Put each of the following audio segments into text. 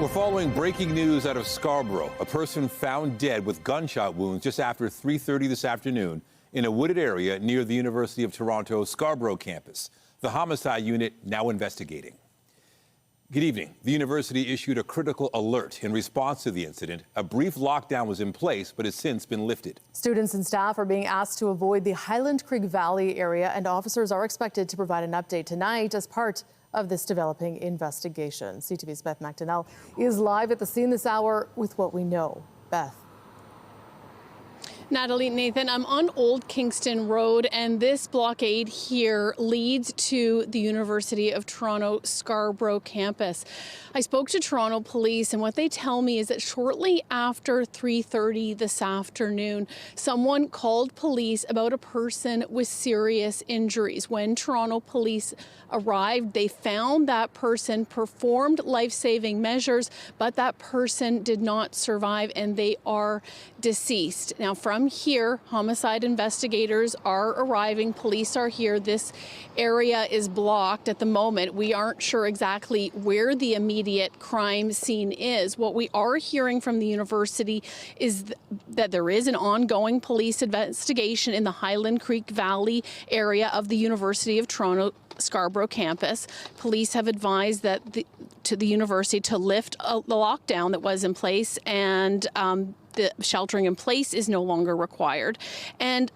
We're following breaking news out of Scarborough. A person found dead with gunshot wounds just after 3:30 this afternoon in a wooded area near the University of Toronto Scarborough campus. The homicide unit now investigating. Good evening. The university issued a critical alert in response to the incident. A brief lockdown was in place, but has since been lifted. Students and staff are being asked to avoid the Highland Creek Valley area, and officers are expected to provide an update tonight as part of this developing investigation. CTV's Beth McDonnell is live at the scene this hour with what we know. Beth. Natalie, Nathan, I'm on Old Kingston Road, and this blockade here leads to the University of Toronto Scarborough campus. I spoke to Toronto police, and what they tell me is that shortly after 3:30 this afternoon, someone called police about a person with serious injuries. When Toronto police arrived, they found that person, performed life-saving measures, but that person did not survive, and they are deceased. Now, from here, homicide investigators are arriving. Police are here. This area is blocked at the moment. We aren't sure exactly where the immediate crime scene is. What we are hearing from the university is that there is an ongoing police investigation in the Highland Creek Valley area of the University of Toronto Scarborough campus. Police have advised that to the university to lift the lockdown that was in place, and the sheltering in place is no longer required. And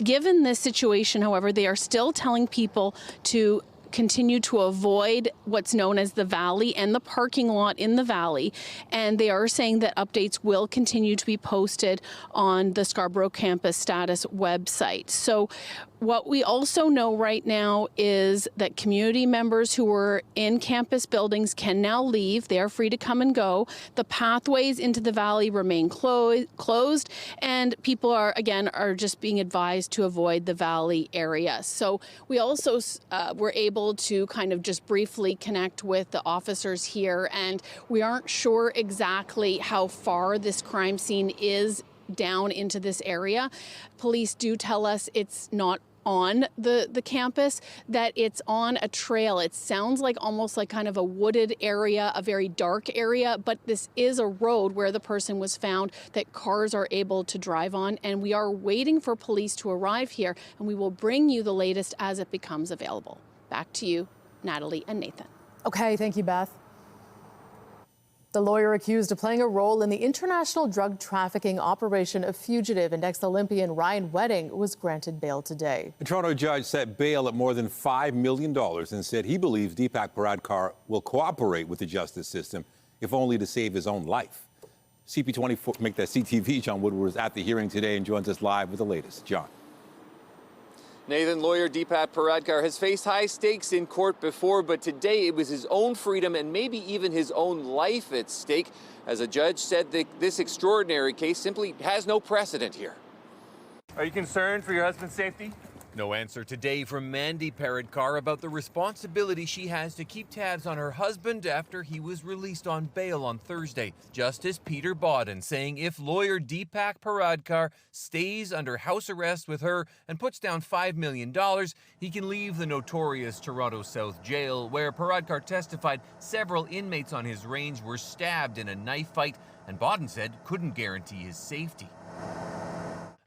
given this situation, however, they are still telling people to continue to avoid what's known as the valley and the parking lot in the valley. And they are saying that updates will continue to be posted on the Scarborough campus status website. So what we also know right now is that community members who were in campus buildings can now leave. They are free to come and go. The pathways into the valley remain closed, and people are just being advised to avoid the valley area. So we also were able to kind of just briefly connect with the officers here, and we aren't sure exactly how far this crime scene is down into this area. Police do tell us it's not on the campus, that it's on a trail. It sounds like almost like kind of a wooded area, a very dark area, but this is a road where the person was found that cars are able to drive on, and we are waiting for police to arrive here, and we will bring you the latest as it becomes available. Back to you, Natalie and Nathan. Okay, thank you, Beth. The lawyer accused of playing a role in the international drug trafficking operation of fugitive and ex-Olympian Ryan Wedding was granted bail today. A Toronto judge set bail at more than $5 million and said he believes Deepak Paradkar will cooperate with the justice system, if only to save his own life. CP24, make that CTV, John Woodward was at the hearing today and joins us live with the latest. John. Nathan, lawyer Deepak Paradkar has faced high stakes in court before, but today it was his own freedom and maybe even his own life at stake, as a judge said that this extraordinary case simply has no precedent here. Are you concerned for your husband's safety? No answer today from Mandy Paradkar about the responsibility she has to keep tabs on her husband after he was released on bail on Thursday. Justice Peter Bodden saying if lawyer Deepak Paradkar stays under house arrest with her and puts down $5 million, he can leave the notorious Toronto South Jail, where Paradkar testified several inmates on his range were stabbed in a knife fight, and Bodden said couldn't guarantee his safety.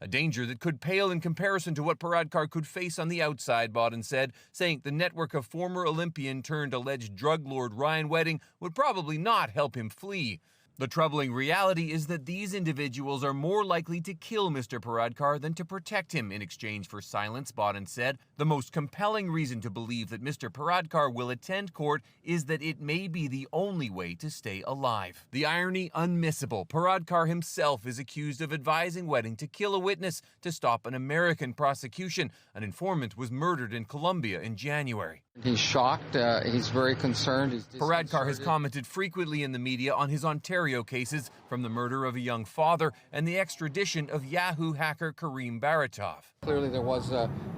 A danger that could pale in comparison to what Paradkar could face on the outside, Bodden said, saying the network of former Olympian turned alleged drug lord Ryan Wedding would probably not help him flee. The troubling reality is that these individuals are more likely to kill Mr. Paradkar than to protect him in exchange for silence, Bodden said. The most compelling reason to believe that Mr. Paradkar will attend court is that it may be the only way to stay alive. The irony unmissable. Paradkar himself is accused of advising Wedding to kill a witness to stop an American prosecution. An informant was murdered in Colombia in January. He's shocked. He's very concerned. Paradkar has commented frequently in the media on his Ontario cases, from the murder of a young father and the extradition of Yahoo hacker Kareem Baratov. Clearly there was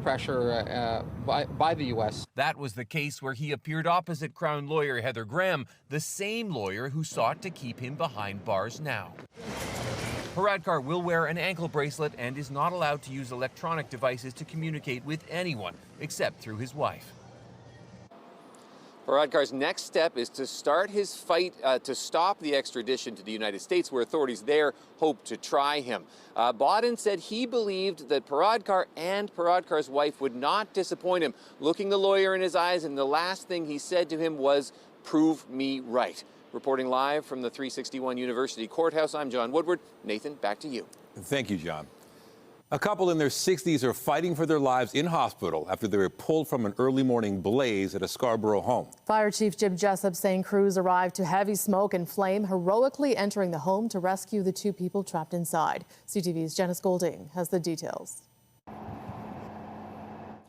pressure by the U.S. That was the case where he appeared opposite Crown lawyer Heather Graham, the same lawyer who sought to keep him behind bars now. Paradkar will wear an ankle bracelet and is not allowed to use electronic devices to communicate with anyone except through his wife. Paradkar's next step is to start his fight to stop the extradition to the United States, where authorities there hope to try him. Bodden said he believed that Paradkar and Paradkar's wife would not disappoint him, looking the lawyer in his eyes, and the last thing he said to him was, "Prove me right." Reporting live from the 361 University Courthouse, I'm John Woodward. Nathan, back to you. Thank you, John. A couple in their 60s are fighting for their lives in hospital after they were pulled from an early morning blaze at a Scarborough home. Fire Chief Jim Jessup saying crews arrived to heavy smoke and flame, heroically entering the home to rescue the two people trapped inside. CTV's Janice Golding has the details.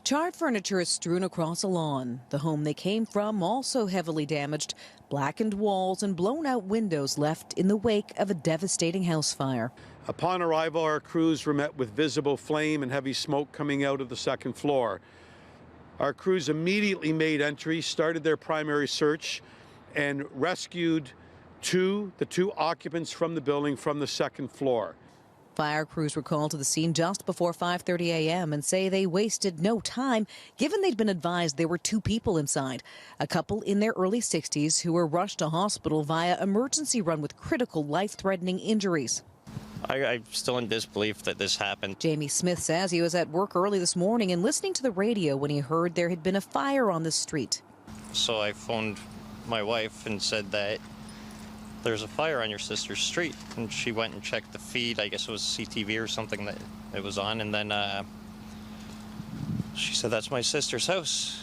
Charred furniture is strewn across a lawn. The home they came from also heavily damaged, blackened walls and blown out windows left in the wake of a devastating house fire. Upon arrival, our crews were met with visible flame and heavy smoke coming out of the second floor. Our crews immediately made entry, started their primary search, and rescued the two occupants from the building from the second floor. Fire crews were called to the scene just before 5:30 a.m. and say they wasted no time, given they'd been advised there were two people inside, a couple in their early 60s who were rushed to hospital via emergency run with critical life-threatening injuries. I'm still in disbelief that this happened. Jamie Smith says he was at work early this morning and listening to the radio when he heard there had been a fire on the street. So I phoned my wife and said that there's a fire on your sister's street. And she went and checked the feed. I guess it was CTV or something that it was on. And then she said, "That's my sister's house."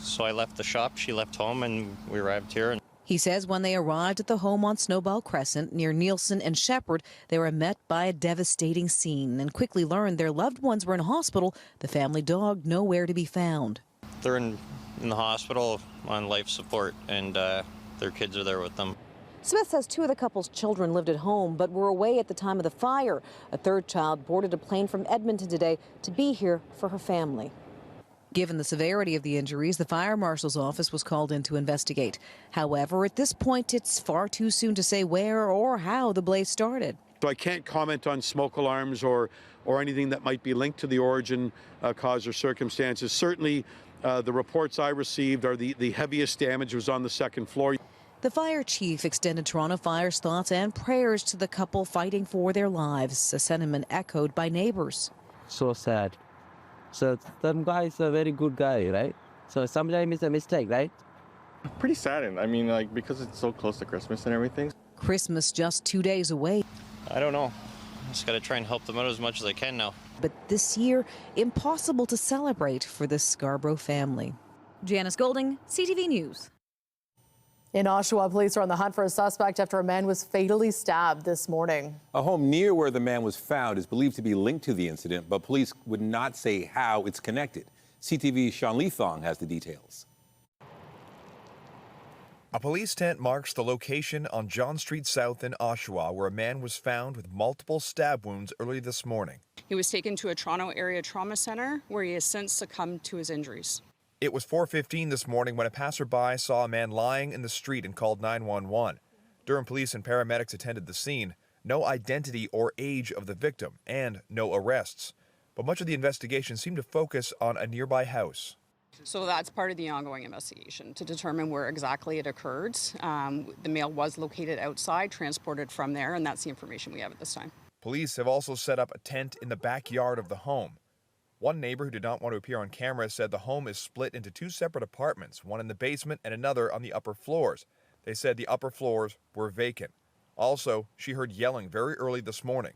So I left the shop, she left home, and we arrived here. He says when they arrived at the home on Snowball Crescent near Nielsen and Shepherd, they were met by a devastating scene and quickly learned their loved ones were in hospital, the family dog nowhere to be found. They're in the hospital on life support, and their kids are there with them. Smith says two of the couple's children lived at home but were away at the time of the fire. A third child boarded a plane from Edmonton today to be here for her family. Given the severity of the injuries, the fire marshal's office was called in to investigate. However, at this point, it's far too soon to say where or how the blaze started. So I can't comment on smoke alarms or anything that might be linked to the origin, cause, or circumstances. Certainly, the reports I received are the heaviest damage was on the second floor. The fire chief extended Toronto Fire's thoughts and prayers to the couple fighting for their lives, a sentiment echoed by neighbors. So sad. So some guy is a very good guy, right? So sometimes it's a mistake, right? Pretty saddened. I mean, like, because it's so close to Christmas and everything. Christmas just 2 days away. I don't know. Just got to try and help them out as much as I can now. But this year, impossible to celebrate for this Scarborough family. Janice Golding, CTV News. In Oshawa, police are on the hunt for a suspect after a man was fatally stabbed this morning. A home near where the man was found is believed to be linked to the incident, but police would not say how it's connected. CTV's Sean Leathong has the details. A police tent marks the location on John Street South in Oshawa, where a man was found with multiple stab wounds early this morning. He was taken to a Toronto area trauma center where he has since succumbed to his injuries. It was 4:15 this morning when a passerby saw a man lying in the street and called 911. Durham police and paramedics attended the scene. No identity or age of the victim and no arrests. But much of the investigation seemed to focus on a nearby house. So that's part of the ongoing investigation to determine where exactly it occurred. The male was located outside, transported from there, and that's the information we have at this time. Police have also set up a tent in the backyard of the home. One neighbor who did not want to appear on camera said the home is split into two separate apartments, one in the basement and another on the upper floors. They said the upper floors were vacant. Also, she heard yelling very early this morning.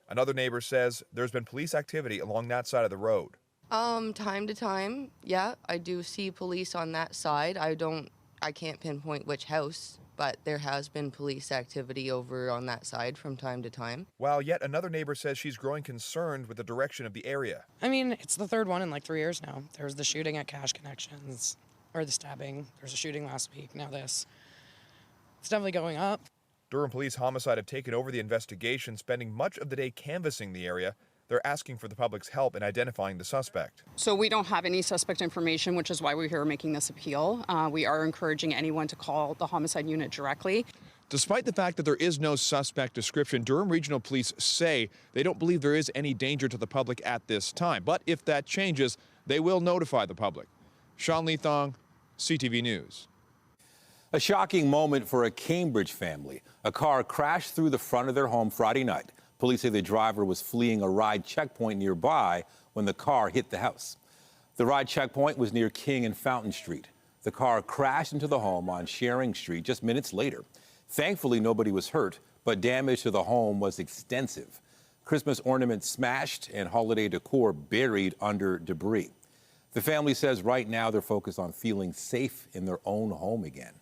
Another neighbor says there's been police activity along that side of the road. Time to time, yeah, I do see police on that side. I can't pinpoint which house, but there has been police activity over on that side from time to time. While yet another neighbor says she's growing concerned with the direction of the area. I mean, it's the third one in like 3 years now. There was the shooting at Cash Connections, or the stabbing. There was a shooting last week, now this. It's definitely going up. Durham Police Homicide have taken over the investigation, spending much of the day canvassing the area. They're asking for the public's help in identifying the suspect. So we don't have any suspect information, which is why we're here making this appeal. We are encouraging anyone to call the homicide unit directly. Despite the fact that there is no suspect description, Durham Regional Police say they don't believe there is any danger to the public at this time. But if that changes, they will notify the public. Sean Leathong, CTV News. A shocking moment for a Cambridge family. A car crashed through the front of their home Friday night. Police say the driver was fleeing a ride checkpoint nearby when the car hit the house. The ride checkpoint was near King and Fountain Street. The car crashed into the home on Sharing Street just minutes later. Thankfully, nobody was hurt, but damage to the home was extensive. Christmas ornaments smashed and holiday decor buried under debris. The family says right now they're focused on feeling safe in their own home again.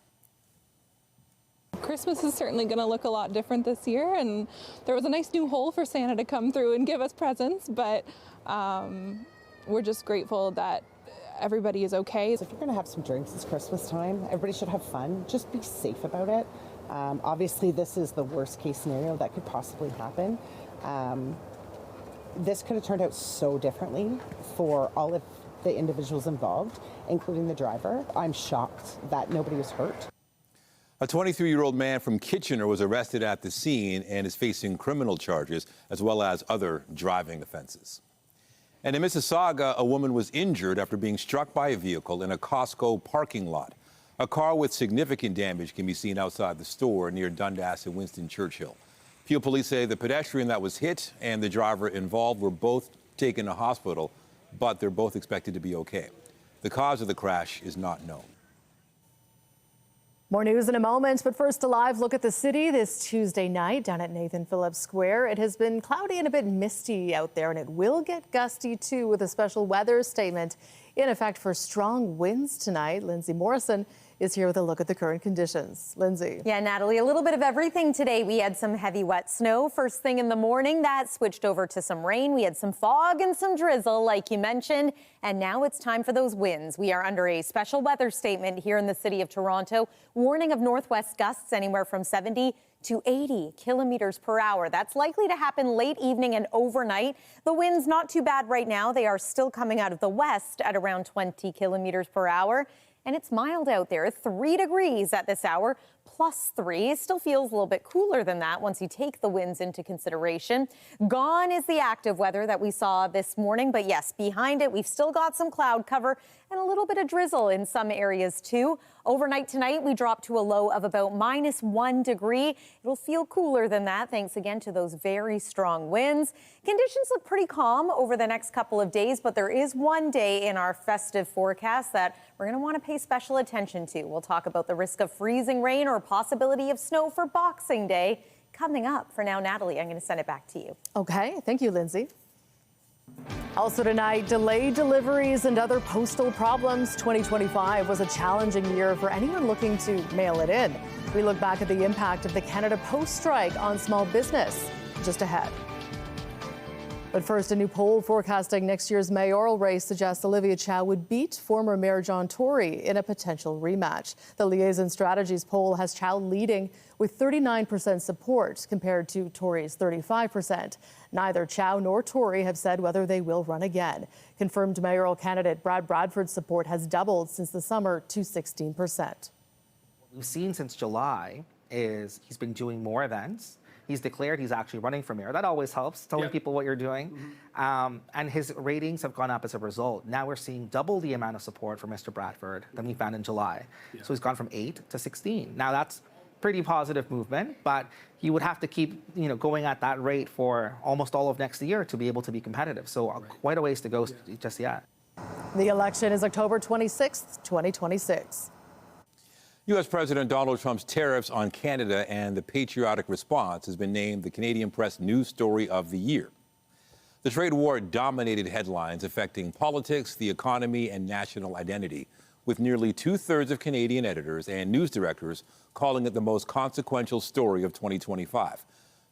Christmas is certainly going to look a lot different this year, and there was a nice new hole for Santa to come through and give us presents, but we're just grateful that everybody is okay. If you're going to have some drinks, it's Christmas time. Everybody should have fun. Just be safe about it. Obviously, this is the worst case scenario that could possibly happen. This could have turned out so differently for all of the individuals involved, including the driver. I'm shocked that nobody was hurt. A 23-year-old man from Kitchener was arrested at the scene and is facing criminal charges as well as other driving offenses. And in Mississauga, a woman was injured after being struck by a vehicle in a Costco parking lot. A car with significant damage can be seen outside the store near Dundas and Winston Churchill. Peel police say the pedestrian that was hit and the driver involved were both taken to hospital, but they're both expected to be okay. The cause of the crash is not known. More news in a moment, but first a live look at the city this Tuesday night down at Nathan Phillips Square. It has been cloudy and a bit misty out there, and it will get gusty too, with a special weather statement in effect for strong winds tonight. Lindsay Morrison is here with a look at the current conditions. Lindsay. Yeah, Natalie, a little bit of everything today. We had some heavy wet snow first thing in the morning. That switched over to some rain. We had some fog and some drizzle, like you mentioned. And now it's time for those winds. We are under a special weather statement here in the city of Toronto. Warning of northwest gusts anywhere from 70 to 80 kilometers per hour. That's likely to happen late evening and overnight. The winds not too bad right now. They are still coming out of the west at around 20 kilometers per hour. And it's mild out there, 3 degrees at this hour, +3. It still feels a little bit cooler than that once you take the winds into consideration. Gone is the active weather that we saw this morning. But yes, behind it, we've still got some cloud cover and a little bit of drizzle in some areas too. Overnight tonight, we drop to a low of about -1 degree. It'll feel cooler than that, thanks again to those very strong winds. Conditions look pretty calm over the next couple of days, but there is one day in our festive forecast that we're going to want to pay special attention to. We'll talk about the risk of freezing rain or possibility of snow for Boxing Day coming up. For now, Natalie, I'm going to send it back to you. Okay, thank you, Lindsay. Also tonight, delayed deliveries and other postal problems. 2025 was a challenging year for anyone looking to mail it in. We look back at the impact of the Canada Post strike on small business just ahead. But first, a new poll forecasting next year's mayoral race suggests Olivia Chow would beat former Mayor John Tory in a potential rematch. The Liaison Strategies poll has Chow leading with 39% support compared to Tory's 35%. Neither Chow nor Tory have said whether they will run again. Confirmed mayoral candidate Brad Bradford's support has doubled since the summer to 16%. What we've seen since July is he's been doing more events. He's declared he's actually running for mayor. That always helps, telling people what you're doing. And his ratings have gone up as a result. Now we're seeing double the amount of support for Mr. Bradford than we found in July. So he's gone from 8 to 16. Now that's pretty positive movement, but he would have to keep going at that rate for almost all of next year to be able to be competitive. So quite a ways to go just yet. The election is October 26th, 2026. U.S. President Donald Trump's tariffs on Canada and the patriotic response has been named the Canadian Press News Story of the Year. The trade war dominated headlines affecting politics, the economy, and national identity, with nearly 2/3 of Canadian editors and news directors calling it the most consequential story of 2025.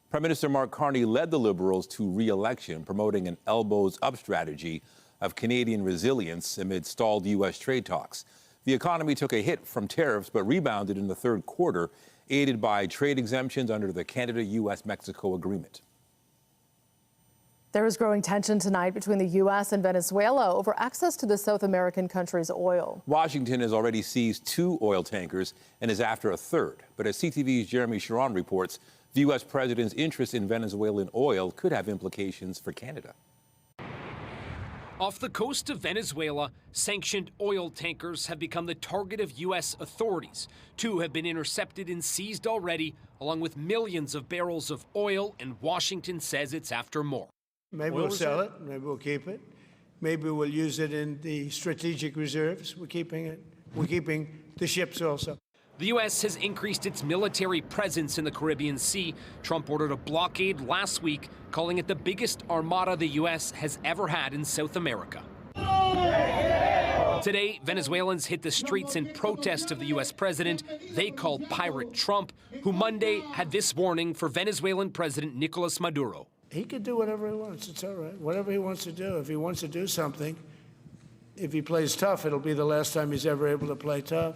Prime Minister Mark Carney led the Liberals to re-election, promoting an elbows-up strategy of Canadian resilience amid stalled U.S. trade talks. The economy took a hit from tariffs but rebounded in the third quarter, aided by trade exemptions under the Canada-U.S.-Mexico agreement. There is growing tension tonight between the U.S. and Venezuela over access to the South American country's oil. Washington has already seized 2 oil tankers and is after a third. But as CTV's Jeremy Sharon reports, the U.S. president's interest in Venezuelan oil could have implications for Canada. Off the coast of Venezuela, sanctioned oil tankers have become the target of U.S. authorities. 2 have been intercepted and seized already, along with millions of barrels of oil, and Washington says it's after more. Maybe we'll sell it, maybe we'll keep it. Maybe we'll use it in the strategic reserves. We're keeping it. We're keeping the ships also. The U.S. has increased its military presence in the Caribbean Sea. Trump ordered a blockade last week, calling it the biggest armada the U.S. has ever had in South America. Today, Venezuelans hit the streets in protest of the U.S. president they call Pirate Trump, who Monday had this warning for Venezuelan President Nicolas Maduro. He can do whatever he wants. It's all right. Whatever he wants to do. If he wants to do something, if he plays tough, it'll be the last time he's ever able to play tough.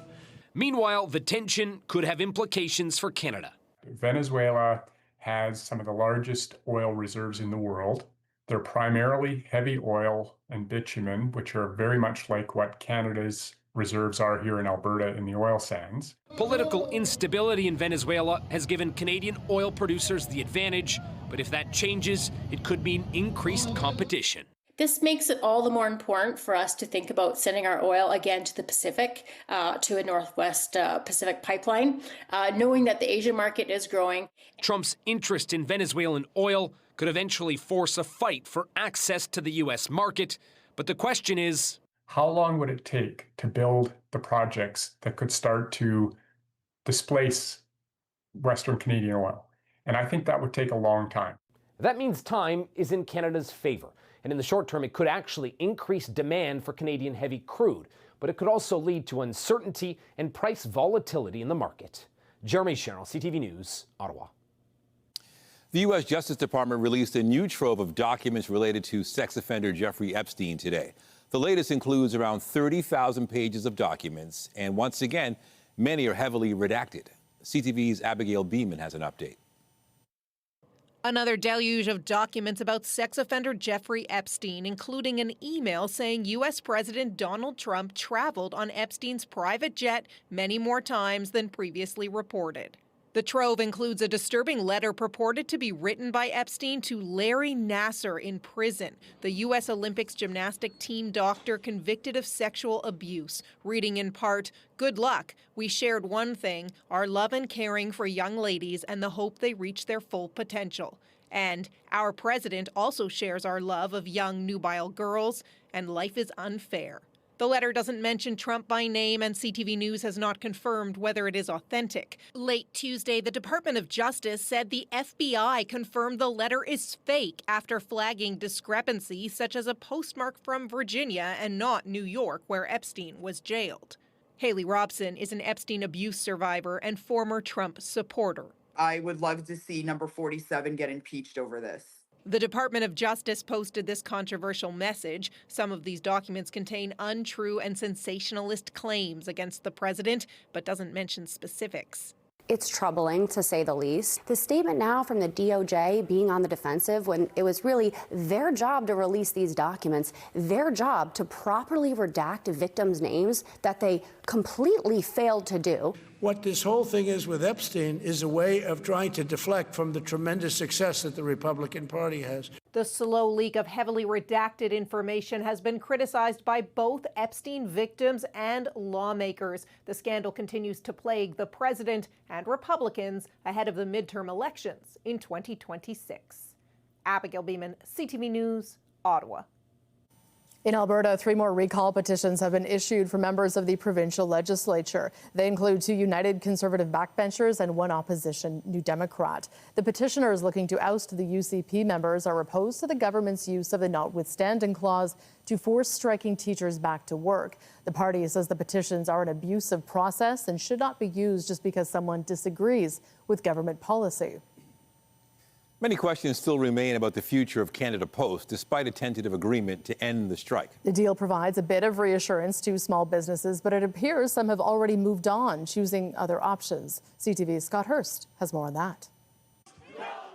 Meanwhile, the tension could have implications for Canada. Venezuela has some of the largest oil reserves in the world. They're primarily heavy oil and bitumen, which are very much like what Canada's reserves are here in Alberta in the oil sands. Political instability in Venezuela has given Canadian oil producers the advantage, but if that changes, it could mean increased competition. This makes it all the more important for us to think about sending our oil again to the Pacific, to a Northwest Pacific pipeline, knowing that the Asian market is growing. Trump's interest in Venezuelan oil could eventually force a fight for access to the U.S. market. But the question is, how long would it take to build the projects that could start to displace Western Canadian oil? And I think that would take a long time. That means time is in Canada's favor. And in the short term, it could actually increase demand for Canadian heavy crude, but it could also lead to uncertainty and price volatility in the market. Jeremy Sherrill, CTV News, Ottawa. The U.S. Justice Department released a new trove of documents related to sex offender Jeffrey Epstein today. The latest includes around 30,000 pages of documents, and once again, many are heavily redacted. CTV's Abigail Beeman has an update. Another deluge of documents about sex offender Jeffrey Epstein, including an email saying U.S. President Donald Trump traveled on Epstein's private jet many more times than previously reported. The trove includes a disturbing letter purported to be written by Epstein to Larry Nassar in prison, the U.S. Olympics gymnastic team doctor convicted of sexual abuse, reading in part, "Good luck. We shared one thing, our love and caring for young ladies and the hope they reach their full potential. And our president also shares our love of young nubile girls, and life is unfair." The letter doesn't mention Trump by name, and CTV News has not confirmed whether it is authentic. Late Tuesday, the Department of Justice said the FBI confirmed the letter is fake after flagging discrepancies such as a postmark from Virginia and not New York, where Epstein was jailed. Haley Robson is an Epstein abuse survivor and former Trump supporter. I would love to see number 47 get impeached over this. The Department of Justice posted this controversial message. Some of these documents contain untrue and sensationalist claims against the president, but doesn't mention specifics. It's troubling, to say the least. The statement now from the DOJ being on the defensive when it was really their job to release these documents, their job to properly redact victims' names, that they completely failed to do. What this whole thing is with Epstein is a way of trying to deflect from the tremendous success that the Republican Party has. The slow leak of heavily redacted information has been criticized by both Epstein victims and lawmakers. The scandal continues to plague the president and Republicans ahead of the midterm elections in 2026. Abigail Beeman, CTV News, Ottawa. In Alberta, 3 more recall petitions have been issued for members of the provincial legislature. They include 2 United Conservative backbenchers and 1 opposition New Democrat. The petitioners looking to oust the UCP members are opposed to the government's use of the notwithstanding clause to force striking teachers back to work. The party says the petitions are an abusive process and should not be used just because someone disagrees with government policy. Many questions still remain about the future of Canada Post, despite a tentative agreement to end the strike. The deal provides a bit of reassurance to small businesses, but it appears some have already moved on, choosing other options. CTV's Scott Hurst has more on that.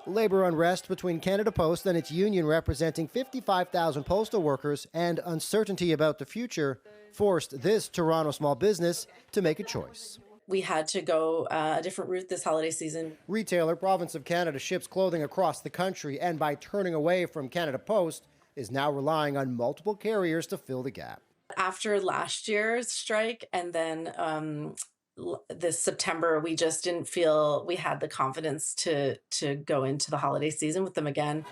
Labor unrest between Canada Post and its union representing 55,000 postal workers and uncertainty about the future forced this Toronto small business to make a choice. We had to go a different route this holiday season. Retailer Province of Canada ships clothing across the country, and by turning away from Canada Post, is now relying on multiple carriers to fill the gap. After last year's strike and then this September, we just didn't feel we had the confidence to go into the holiday season with them again.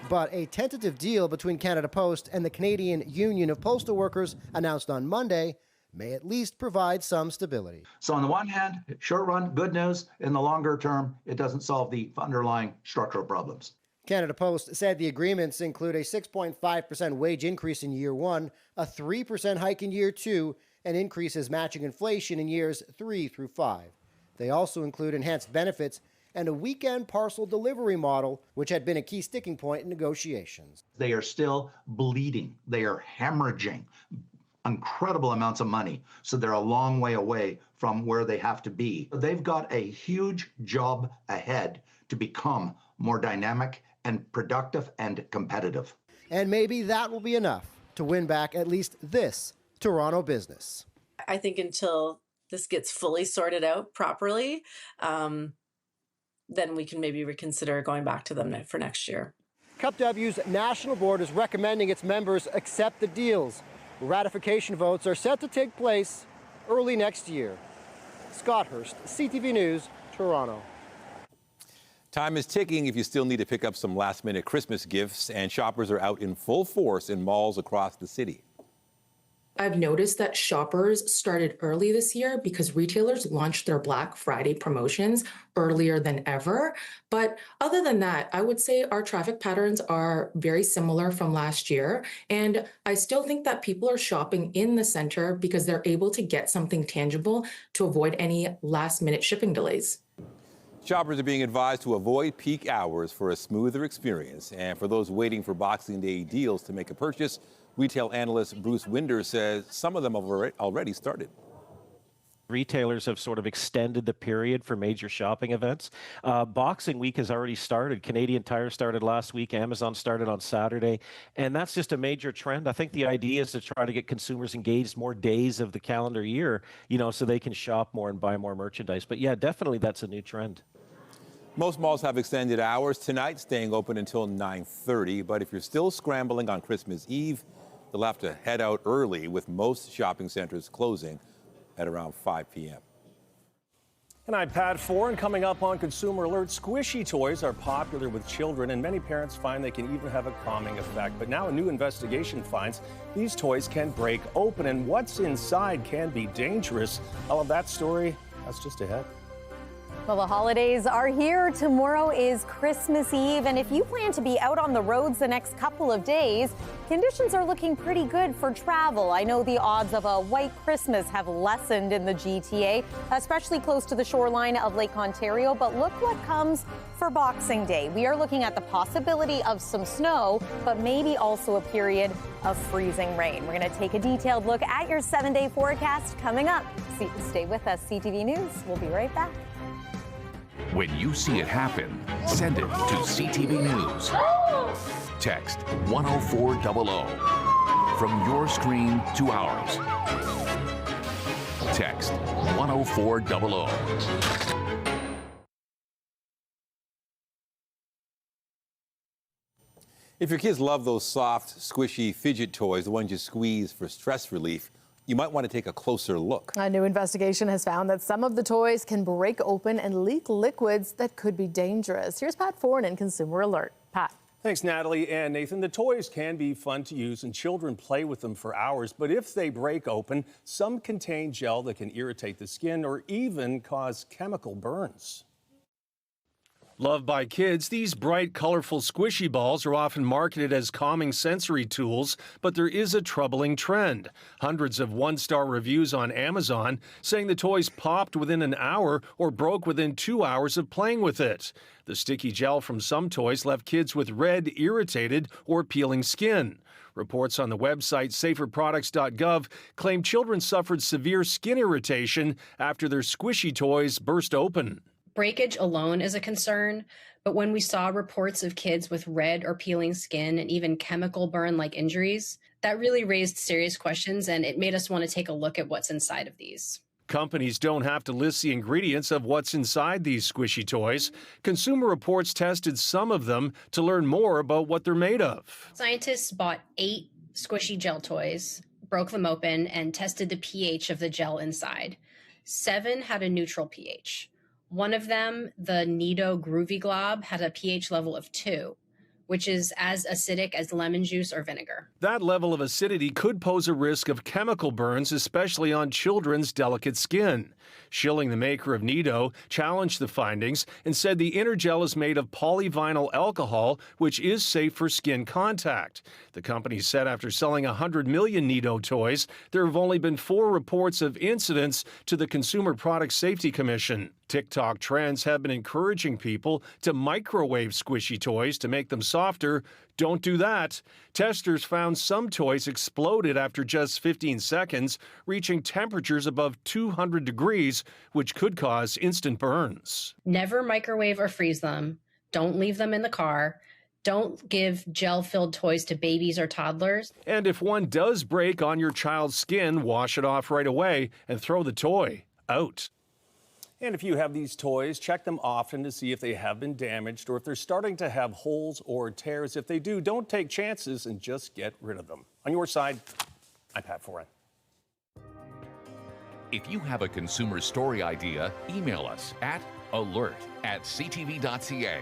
But a tentative deal between Canada Post and the Canadian Union of Postal Workers announced on Monday may at least provide some stability. So on the one hand, short run, good news. In the longer term, it doesn't solve the underlying structural problems. Canada Post said the agreements include a 6.5% wage increase in year 1, a 3% hike in year 2, and increases matching inflation in years 3 through 5. They also include enhanced benefits and a weekend parcel delivery model, which had been a key sticking point in negotiations. They are still bleeding. They are hemorrhaging incredible amounts of money. So they're a long way away from where they have to be. They've got a huge job ahead to become more dynamic and productive and competitive. And maybe that will be enough to win back at least this Toronto business. I think until this gets fully sorted out properly, then we can maybe reconsider going back to them for next year. CUPW's national board is recommending its members accept the deals. Ratification votes are set to take place early next year. Scott Hurst, CTV News, Toronto. Time is ticking if you still need to pick up some last-minute Christmas gifts, and shoppers are out in full force in malls across the city. I've noticed that shoppers started early this year because retailers launched their Black Friday promotions earlier than ever. But other than that, I would say our traffic patterns are very similar from last year. And I still think that people are shopping in the center because they're able to get something tangible to avoid any last-minute shipping delays. Shoppers are being advised to avoid peak hours for a smoother experience. And for those waiting for Boxing Day deals to make a purchase, retail analyst Bruce Winder says some of them have already started. Retailers have sort of extended the period for major shopping events. Boxing Week has already started. Canadian Tire started last week. Amazon started on Saturday. And that's just a major trend. I think the idea is to try to get consumers engaged more days of the calendar year, so they can shop more and buy more merchandise. But yeah, definitely that's a new trend. Most malls have extended hours tonight, staying open until 9:30. But if you're still scrambling on Christmas Eve, you'll have to head out early, with most shopping centers closing at around 5 p.m. An iPad 4, and coming up on Consumer Alert, squishy toys are popular with children, and many parents find they can even have a calming effect. But now a new investigation finds these toys can break open, and what's inside can be dangerous. All of that story, that's just ahead. Well, the holidays are here. Tomorrow is Christmas Eve, and if you plan to be out on the roads the next couple of days, conditions are looking pretty good for travel. I know the odds of a white Christmas have lessened in the GTA, especially close to the shoreline of Lake Ontario, but look what comes for Boxing Day. We are looking at the possibility of some snow, but maybe also a period of freezing rain. We're going to take a detailed look at your 7-day forecast coming up. Stay with us, CTV News. We'll be right back. When you see it happen, send it to CTV News. Text 10400 from your screen to ours. Text 10400. If your kids love those soft, squishy fidget toys, the ones you squeeze for stress relief, you might want to take a closer look. A new investigation has found that some of the toys can break open and leak liquids that could be dangerous. Here's Pat Foran in Consumer Alert. Pat. Thanks, Natalie and Nathan. The toys can be fun to use and children play with them for hours, but if they break open, some contain gel that can irritate the skin or even cause chemical burns. Loved by kids, these bright, colorful squishy balls are often marketed as calming sensory tools, but there is a troubling trend. Hundreds of one-star reviews on Amazon saying the toys popped within an hour or broke within 2 hours of playing with it. The sticky gel from some toys left kids with red, irritated, or peeling skin. Reports on the website saferproducts.gov claim children suffered severe skin irritation after their squishy toys burst open. Breakage alone is a concern, but when we saw reports of kids with red or peeling skin and even chemical burn-like injuries, that really raised serious questions, and it made us want to take a look at what's inside of these. Companies don't have to list the ingredients of what's inside these squishy toys. Consumer Reports tested some of them to learn more about what they're made of. Scientists bought 8 squishy gel toys, broke them open, and tested the pH of the gel inside. 7 had a neutral pH. One of them, the Nido Groovy Glob, had a pH level of 2, which is as acidic as lemon juice or vinegar. That level of acidity could pose a risk of chemical burns, especially on children's delicate skin. Schilling, the maker of Nido, challenged the findings and said the inner gel is made of polyvinyl alcohol, which is safe for skin contact. The company said after selling 100 million Nido toys, there have only been 4 reports of incidents to the Consumer Product Safety Commission. TikTok trends have been encouraging people to microwave squishy toys to make them softer. Don't do that. Testers found some toys exploded after just 15 seconds, reaching temperatures above 200 degrees, which could cause instant burns. Never microwave or freeze them. Don't leave them in the car. Don't give gel-filled toys to babies or toddlers. And if one does break on your child's skin, wash it off right away and throw the toy out. And if you have these toys, check them often to see if they have been damaged or if they're starting to have holes or tears. If they do, don't take chances and just get rid of them. On your side, I'm Pat Foran. If you have a consumer story idea, email us at alert@ctv.ca.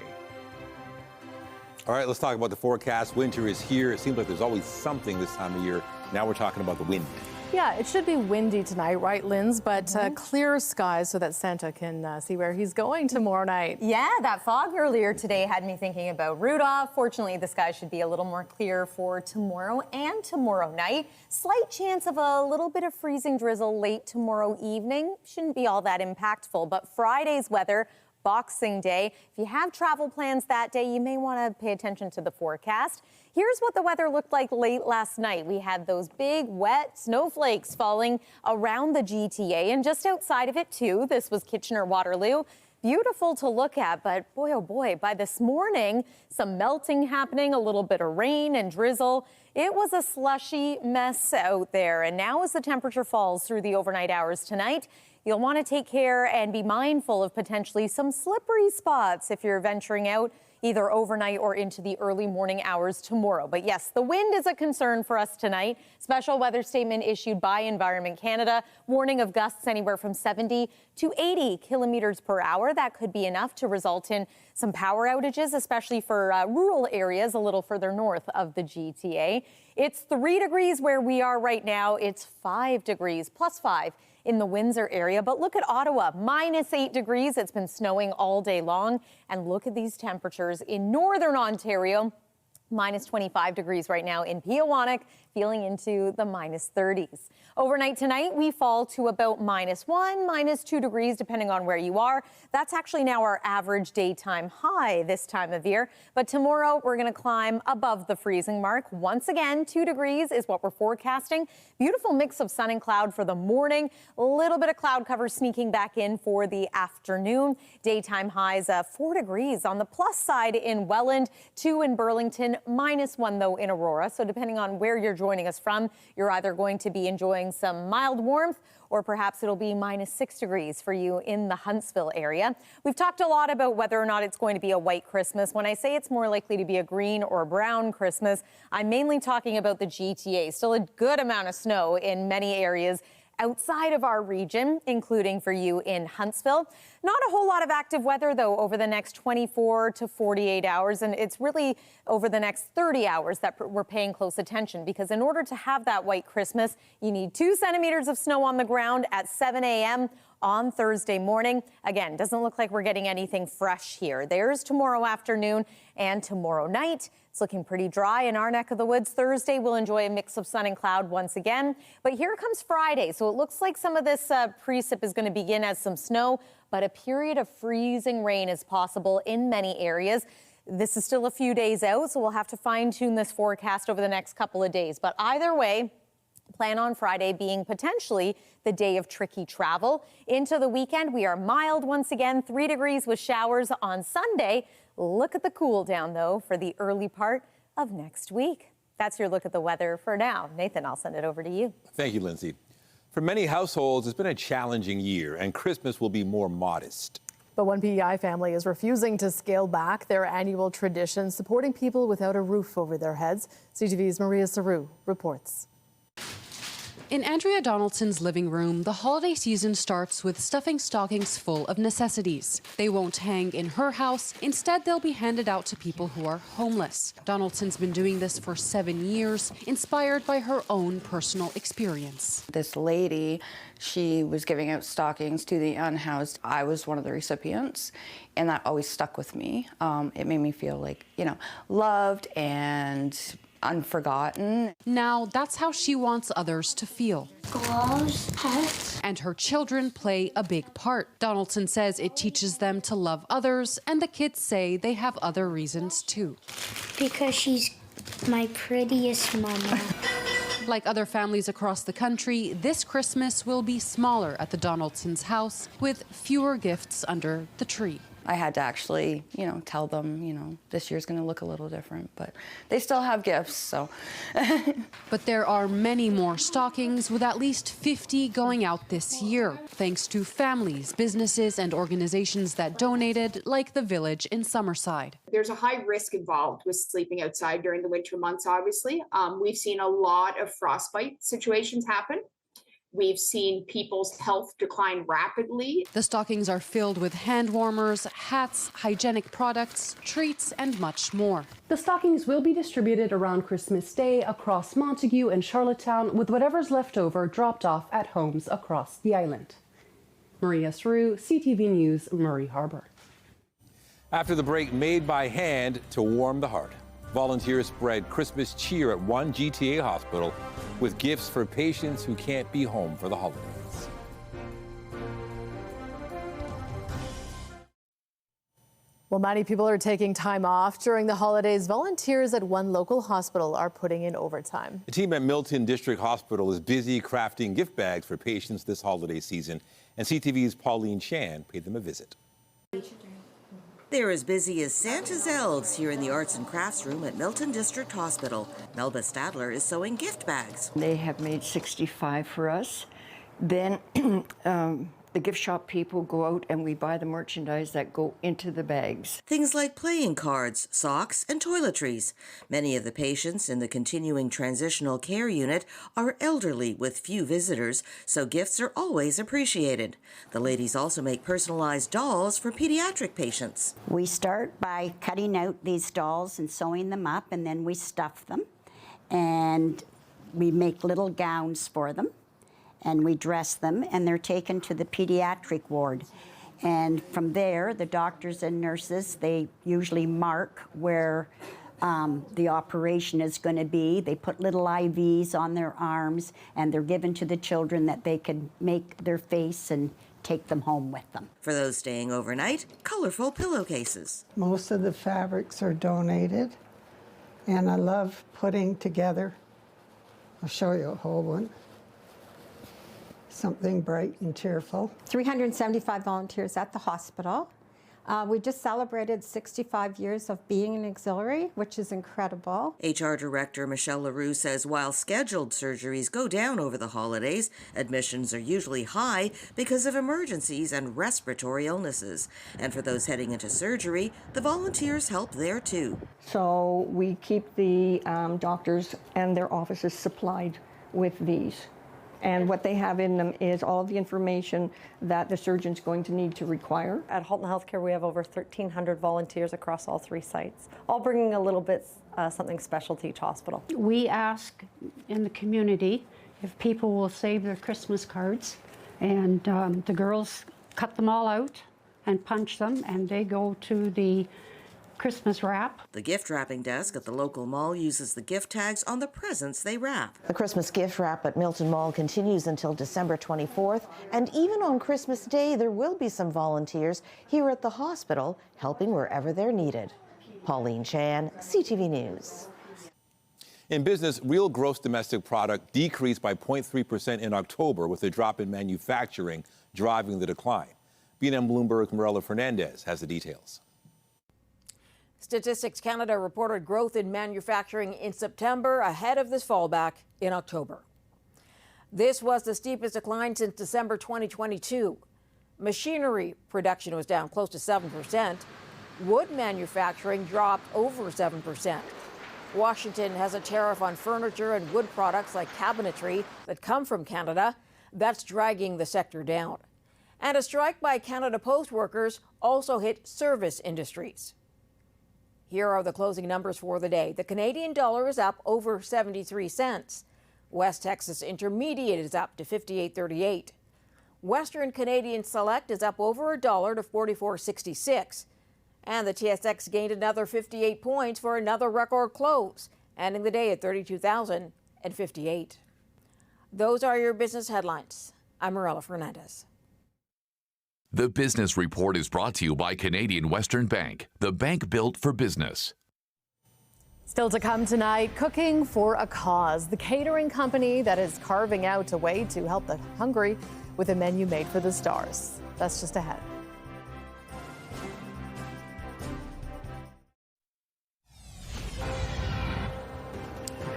All right, let's talk about the forecast. Winter is here. It seems like there's always something this time of year. Now we're talking about the wind. Yeah, it should be windy tonight, right, Linz? But clear skies so that Santa can see where he's going tomorrow night. Yeah, that fog earlier today had me thinking about Rudolph. Fortunately, the sky should be a little more clear for tomorrow and tomorrow night. Slight chance of a little bit of freezing drizzle late tomorrow evening. Shouldn't be all that impactful. But Friday's weather, Boxing Day. If you have travel plans that day, you may want to pay attention to the forecast. Here's what the weather looked like late last night. We had those big, wet snowflakes falling around the GTA and just outside of it, too. This was Kitchener-Waterloo. Beautiful to look at, but boy, oh boy, by this morning, some melting happening, a little bit of rain and drizzle. It was a slushy mess out there. And now as the temperature falls through the overnight hours tonight, you'll want to take care and be mindful of potentially some slippery spots if you're venturing out either overnight or into the early morning hours tomorrow. But yes, the wind is a concern for us tonight. Special weather statement issued by Environment Canada, warning of gusts anywhere from 70 to 80 kilometers per hour. That could be enough to result in some power outages, especially for rural areas a little further north of the GTA. It's 3 degrees where we are right now. It's 5 degrees, +5 in the Windsor area. But look at Ottawa, -8 degrees. It's been snowing all day long. And look at these temperatures in northern Ontario. -25 degrees right now in Peawanuck, feeling into the -30s. Overnight tonight, we fall to about -1, -2 degrees, depending on where you are. That's actually now our average daytime high this time of year. But tomorrow, we're going to climb above the freezing mark. Once again, 2 degrees is what we're forecasting. Beautiful mix of sun and cloud for the morning. A little bit of cloud cover sneaking back in for the afternoon. Daytime highs 4 degrees on the plus side in Welland, 2 in Burlington, -1 though in Aurora. So depending on where you're joining us from, you're either going to be enjoying some mild warmth or perhaps it'll be -6 degrees for you in the Huntsville area. We've talked a lot about whether or not it's going to be a white Christmas. When I say it's more likely to be a green or brown Christmas, I'm mainly talking about the GTA. Still a good amount of snow in many areas outside of our region, including for you in Huntsville. Not a whole lot of active weather, though, over the next 24 to 48 hours. And it's really over the next 30 hours that we're paying close attention, because in order to have that white Christmas, you need 2 centimeters of snow on the ground at 7 a.m. on Thursday morning. Again, doesn't look like we're getting anything fresh here. There's tomorrow afternoon and tomorrow night. It's looking pretty dry in our neck of the woods. Thursday, we'll enjoy a mix of sun and cloud once again. But here comes Friday. So it looks like some of this precip is going to begin as some snow, but a period of freezing rain is possible in many areas. This is still a few days out, so we'll have to fine-tune this forecast over the next couple of days. But either way, plan on Friday being potentially the day of tricky travel. Into the weekend, we are mild once again, 3 degrees with showers on Sunday. Look at the cool down, though, for the early part of next week. That's your look at the weather for now. Nathan, I'll send it over to you. Thank you, Lindsay. For many households, it's been a challenging year, and Christmas will be more modest. But one PEI family is refusing to scale back their annual tradition, supporting people without a roof over their heads. CTV's Maria Saru reports. In Andrea Donaldson's living room, the holiday season starts with stuffing stockings full of necessities. They won't hang in her house. Instead, they'll be handed out to people who are homeless. Donaldson's been doing this for 7 years, inspired by her own personal experience. This lady, she was giving out stockings to the unhoused. I was one of the recipients, and that always stuck with me. It made me feel like, loved and unforgotten. Now, that's how she wants others to feel. Gloves, hats. And her children play a big part. Donaldson says it teaches them to love others, and the kids say they have other reasons too. Because she's my prettiest mama. Like other families across the country, this Christmas will be smaller at the Donaldsons' house, with fewer gifts under the tree. I had to actually, tell them, this year's going to look a little different, but they still have gifts, so. But there are many more stockings, with at least 50 going out this year, thanks to families, businesses, and organizations that donated, like the Village in Summerside. There's a high risk involved with sleeping outside during the winter months, obviously. We've seen a lot of frostbite situations happen. We've seen people's health decline rapidly. The stockings are filled with hand warmers, hats, hygienic products, treats, and much more. The stockings will be distributed around Christmas Day across Montague and Charlottetown, with whatever's left over dropped off at homes across the island. Maria Saru, CTV News, Murray Harbour. After the break, made by hand to warm the heart. Volunteers spread Christmas cheer at one GTA hospital with gifts for patients who can't be home for the holidays. While many people are taking time off during the holidays, volunteers at one local hospital are putting in overtime. The team at Milton District Hospital is busy crafting gift bags for patients this holiday season, and CTV's Pauline Chan paid them a visit. They're as busy as Santa's elves here in the Arts and Crafts room at Milton District Hospital. Melba Stadler is sewing gift bags. They have made 65 for us. Then the gift shop people go out and we buy the merchandise that go into the bags. Things like playing cards, socks, and toiletries. Many of the patients in the continuing transitional care unit are elderly with few visitors, so gifts are always appreciated. The ladies also make personalized dolls for pediatric patients. We start by cutting out these dolls and sewing them up, and then we stuff them, and we make little gowns for them. And we dress them, and they're taken to the pediatric ward. And from there, the doctors and nurses, they usually mark where the operation is going to be. They put little IVs on their arms, and they're given to the children that they can make their face and take them home with them. For those staying overnight, colorful pillowcases. Most of the fabrics are donated, and I love putting together, I'll show you a whole one, something bright and cheerful. 375 volunteers at the hospital. We just celebrated 65 years of being an auxiliary, which is incredible. HR Director Michelle LaRue says while scheduled surgeries go down over the holidays, admissions are usually high because of emergencies and respiratory illnesses. And for those heading into surgery, the volunteers help there too. So we keep the doctors and their offices supplied with these. And what they have in them is all the information that the surgeon's going to need to require. At Halton Healthcare, we have over 1,300 volunteers across all 3 sites, all bringing a little bit something special to each hospital. We ask in the community if people will save their Christmas cards, and the girls cut them all out and punch them, and they go to the Christmas wrap. The gift wrapping desk at the local mall uses the gift tags on the presents they wrap. The Christmas gift wrap at Milton Mall continues until December 24th, and even on Christmas Day, there will be some volunteers here at the hospital helping wherever they're needed. Pauline Chan, CTV News. In business, real gross domestic product decreased by 0.3% in October, with a drop in manufacturing driving the decline. B&M Bloomberg's Mayoral Fernandez has the details. Statistics Canada reported growth in manufacturing in September ahead of this fallback in October. This was the steepest decline since December 2022. Machinery production was down close to 7%. Wood manufacturing dropped over 7%. Washington has a tariff on furniture and wood products like cabinetry that come from Canada. That's dragging the sector down. And a strike by Canada Post workers also hit service industries. Here are the closing numbers for the day. The Canadian dollar is up over 73 cents. West Texas Intermediate is up to 58.38. Western Canadian Select is up over $1 to 44.66. And the TSX gained another 58 points for another record close, ending the day at 32,058. Those are your business headlines. I'm Marella Fernandez. The Business Report is brought to you by Canadian Western Bank, the bank built for business. Still to come tonight, Cooking for a Cause, the catering company that is carving out a way to help the hungry with a menu made for the stars. That's just ahead.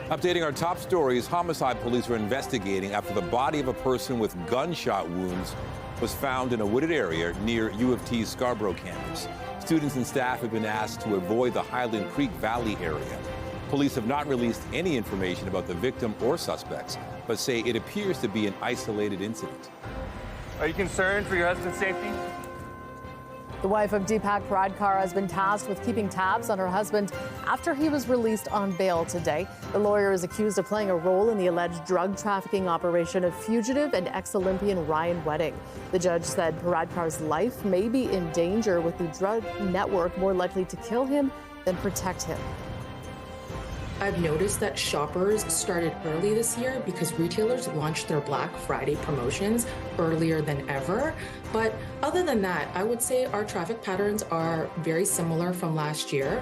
Updating our top stories, homicide police are investigating after the body of a person with gunshot wounds was found in a wooded area near UofT Scarborough campus. Students and staff have been asked to avoid the Highland Creek Valley area. Police have not released any information about the victim or suspects, but say it appears to be an isolated incident. Are you concerned for your husband's safety? The wife of Deepak Pradkar has been tasked with keeping tabs on her husband after he was released on bail today. The lawyer is accused of playing a role in the alleged drug trafficking operation of fugitive and ex-Olympian Ryan Wedding. The judge said Pradkar's life may be in danger, with the drug network more likely to kill him than protect him. I've noticed that shoppers started early this year because retailers launched their Black Friday promotions earlier than ever. But other than that, I would say our traffic patterns are very similar from last year.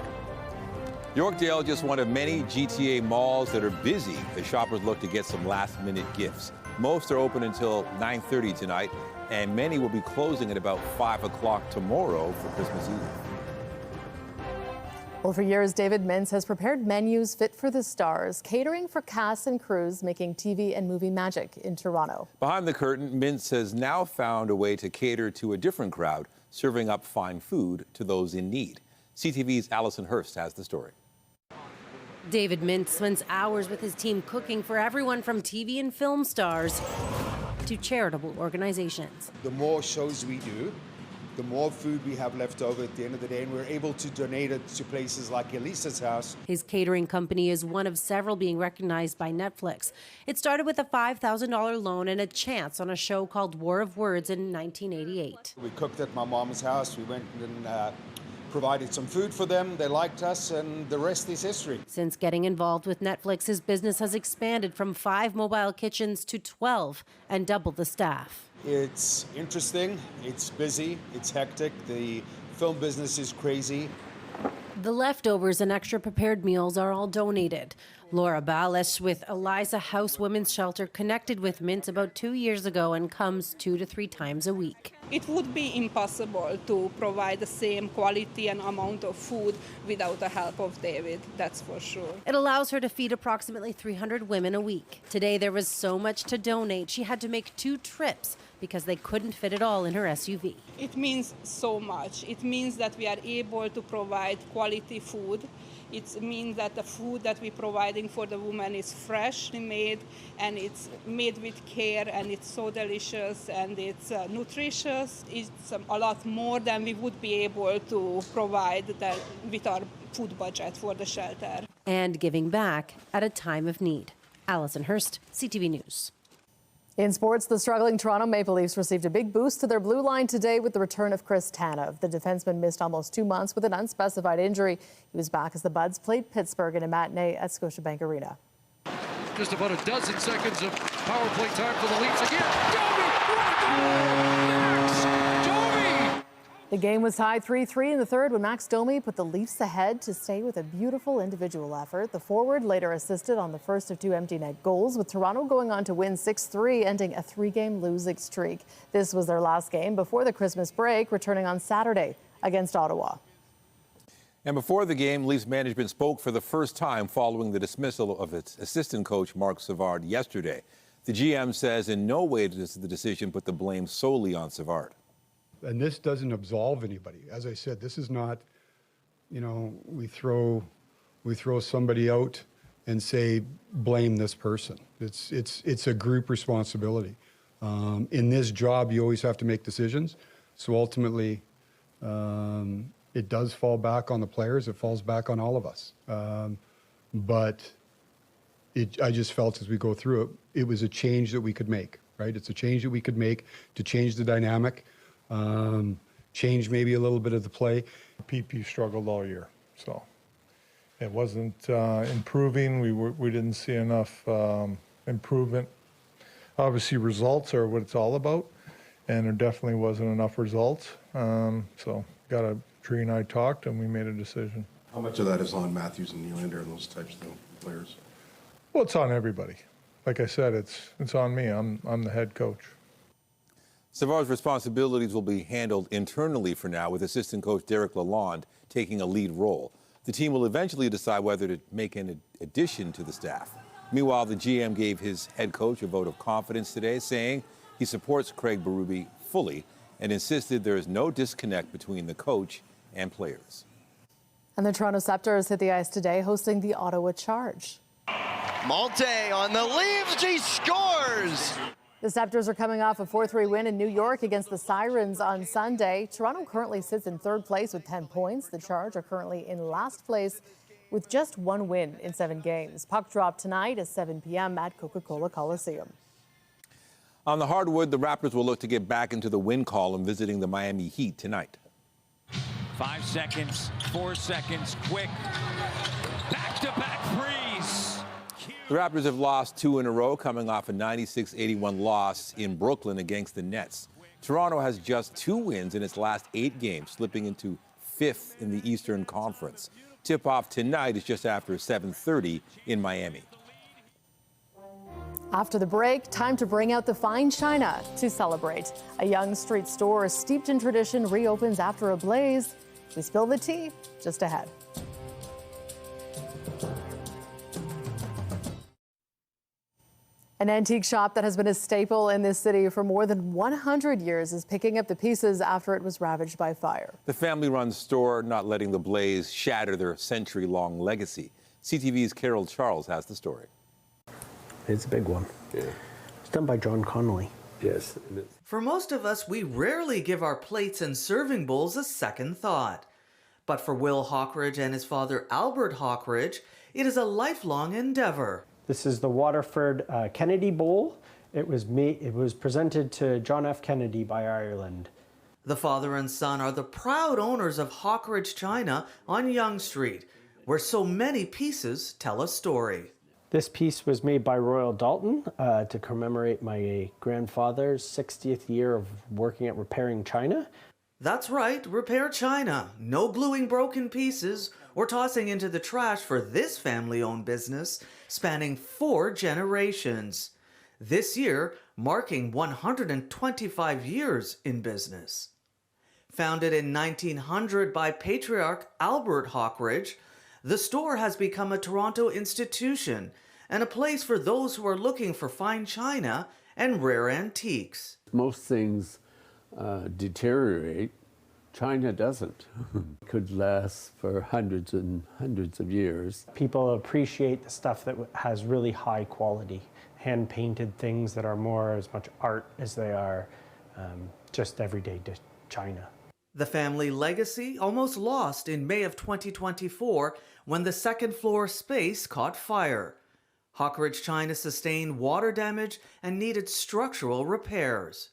Yorkdale, just one of many GTA malls that are busy as shoppers look to get some last-minute gifts. Most are open until 9:30 tonight, and many will be closing at about 5 o'clock tomorrow for Christmas Eve. Well, for years, David Mintz has prepared menus fit for the stars, catering for casts and crews making TV and movie magic in Toronto. Behind the curtain, Mintz has now found a way to cater to a different crowd, serving up fine food to those in need. CTV's Allison Hurst has the story. David Mintz spends hours with his team cooking for everyone from TV and film stars to charitable organizations. The more shows we do, the more food we have left over at the end of the day, and we're able to donate it to places like Elisa's house. His catering company is one of several being recognized by Netflix. It started with a $5,000 loan and a chance on a show called War of Words in 1988. We cooked at my mom's house. We went and provided some food for them. They liked us, and the rest is history. Since getting involved with Netflix, his business has expanded from 5 mobile kitchens to 12 and doubled the staff. It's interesting, it's busy, it's hectic. The film business is crazy. The leftovers and extra prepared meals are all donated. Laura Ballas with Eliza House Women's Shelter connected with Mintz about 2 years ago and comes 2 to 3 times a week. It would be impossible to provide the same quality and amount of food without the help of David, that's for sure. It allows her to feed approximately 300 women a week. Today there was so much to donate, she had to make 2 trips because they couldn't fit it all in her SUV. It means so much. It means that we are able to provide quality food. It means that the food that we're providing for the woman is freshly made, and it's made with care, and it's so delicious, and it's nutritious. It's a lot more than we would be able to provide with our food budget for the shelter. And giving back at a time of need. Allison Hurst, CTV News. In sports, the struggling Toronto Maple Leafs received a big boost to their blue line today with the return of Chris Tanev. The defenseman missed almost 2 months with an unspecified injury. He was back as the Buds played Pittsburgh in a matinee at Scotiabank Arena. Just about a dozen seconds of power play time for the Leafs again. Domi! Max Domi! The game was tied 3-3 in the third when Max Domi put the Leafs ahead to stay with a beautiful individual effort. The forward later assisted on the first of 2 empty net goals, with Toronto going on to win 6-3, ending a 3-game losing streak. This was their last game before the Christmas break, returning on Saturday against Ottawa. And before the game, Leafs management spoke for the first time following the dismissal of its assistant coach, Marc Savard, yesterday. The GM says in no way does the decision put the blame solely on Savard. And this doesn't absolve anybody. As I said, this is not, we throw somebody out and say, blame this person. It's a group responsibility. In this job, you always have to make decisions. So ultimately, it does fall back on the players. It falls back on all of us. But I just felt as we go through it, it was a change that we could make, right? It's a change that we could make to change the dynamic, change maybe a little bit of the play. PP struggled all year, so it wasn't improving. We didn't see enough improvement. Obviously, results are what it's all about, and there definitely wasn't enough results. So Tree and I talked, and we made a decision. How much of that is on Matthews and Nylander and those types of players? Well, it's on everybody. Like I said, it's on me. I'm the head coach. Savard's responsibilities will be handled internally for now, with assistant coach Derek Lalonde taking a lead role. The team will eventually decide whether to make an addition to the staff. Meanwhile, the GM gave his head coach a vote of confidence today, saying he supports Craig Berube fully and insisted there is no disconnect between the coach and players. And the Toronto Scepters hit the ice today, hosting the Ottawa Charge. Malte on the leaves, he scores! The Scepters are coming off a 4-3 win in New York against the Sirens on Sunday. Toronto currently sits in third place with 10 points. The Charge are currently in last place with just one win in 7 games. Puck drop tonight at 7 p.m. at Coca-Cola Coliseum. On the hardwood, the Raptors will look to get back into the win column, visiting the Miami Heat tonight. 5 seconds, 4 seconds, quick. Back-to-back freeze. The Raptors have lost 2 in a row, coming off a 96-81 loss in Brooklyn against the Nets. Toronto has just 2 wins in its last 8 games, slipping into 5th in the Eastern Conference. Tip-off tonight is just after 7:30 in Miami. After the break, time to bring out the fine china to celebrate. A young street store steeped in tradition reopens after a blaze. We spill the tea just ahead. An antique shop that has been a staple in this city for more than 100 years is picking up the pieces after it was ravaged by fire. The family-run store not letting the blaze shatter their century-long legacy. CTV's Carol Charles has the story. It's a big one. Yeah. It's done by John Connolly. Yes. For most of us, we rarely give our plates and serving bowls a second thought. But for Will Hawkridge and his father Albert Hawkridge, it is a lifelong endeavor. This is the Waterford Kennedy Bowl. It was presented to John F. Kennedy by Ireland. The father and son are the proud owners of Hawkridge China on Yonge Street, where so many pieces tell a story. This piece was made by Royal Dalton to commemorate my grandfather's 60th year of working at repairing china. That's right, repair china. No gluing broken pieces or tossing into the trash for this family-owned business spanning 4 generations. This year marking 125 years in business. Founded in 1900 by patriarch Albert Hawkridge, the store has become a Toronto institution and a place for those who are looking for fine china and rare antiques. Most things deteriorate. China doesn't. It could last for hundreds and hundreds of years. People appreciate the stuff that has really high quality, hand-painted things that are more as much art as they are just everyday china. The family legacy almost lost in May of 2024 when the second floor space caught fire. Hawkridge China sustained water damage and needed structural repairs.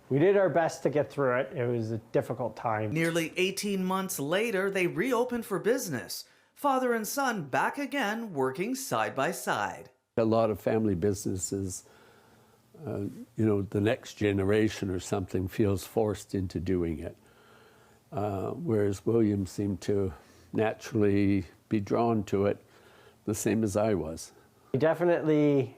We did our best to get through it. It was a difficult time. Nearly 18 months later, they reopened for business. Father and son back again, working side by side. A lot of family businesses, the next generation or something feels forced into doing it. Whereas William seemed to naturally be drawn to it, the same as I was. He definitely,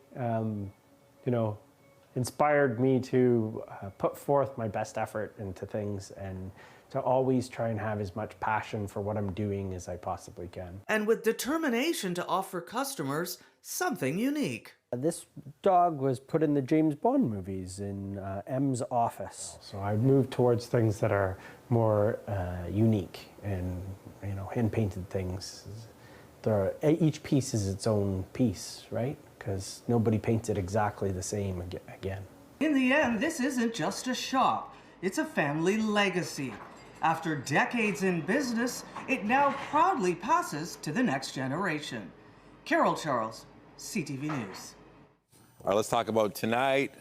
inspired me to put forth my best effort into things and to always try and have as much passion for what I'm doing as I possibly can. And with determination to offer customers something unique. This dog was put in the James Bond movies in M's office. So I moved towards things that are more unique and, hand-painted things. Each piece is its own piece, right? Because nobody paints it exactly the same again. In the end, this isn't just a shop. It's a family legacy. After decades in business, it now proudly passes to the next generation. Carol Charles, CTV News. All right, let's talk about tonight.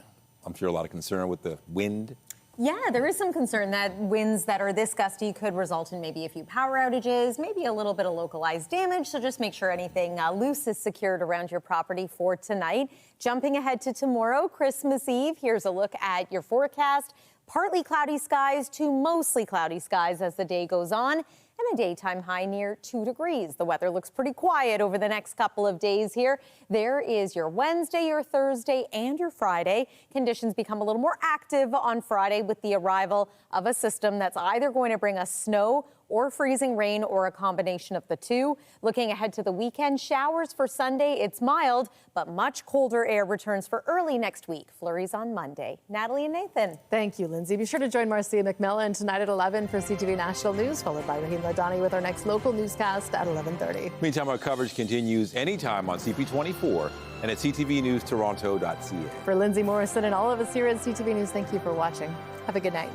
I'm sure a lot of concern with the wind. Yeah, there is some concern that winds that are this gusty could result in maybe a few power outages, maybe a little bit of localized damage. So just make sure anything loose is secured around your property for tonight. Jumping ahead to tomorrow, Christmas Eve, here's a look at your forecast. Partly cloudy skies to mostly cloudy skies as the day goes on, and a daytime high near 2 degrees. The weather looks pretty quiet over the next couple of days here. There is your Wednesday, your Thursday, and your Friday. Conditions become a little more active on Friday with the arrival of a system that's either going to bring us snow or freezing rain or a combination of the two. Looking ahead to the weekend, showers for Sunday. It's mild, but much colder air returns for early next week. Flurries on Monday. Natalie and Nathan. Thank you, Lindsay. Be sure to join Marcia McMillan tonight at 11 for CTV National News, followed by Rahim Ladani with our next local newscast at 11:30. Meantime, our coverage continues anytime on CP24 and at ctvnewstoronto.ca. For Lindsay Morrison and all of us here at CTV News, thank you for watching. Have a good night.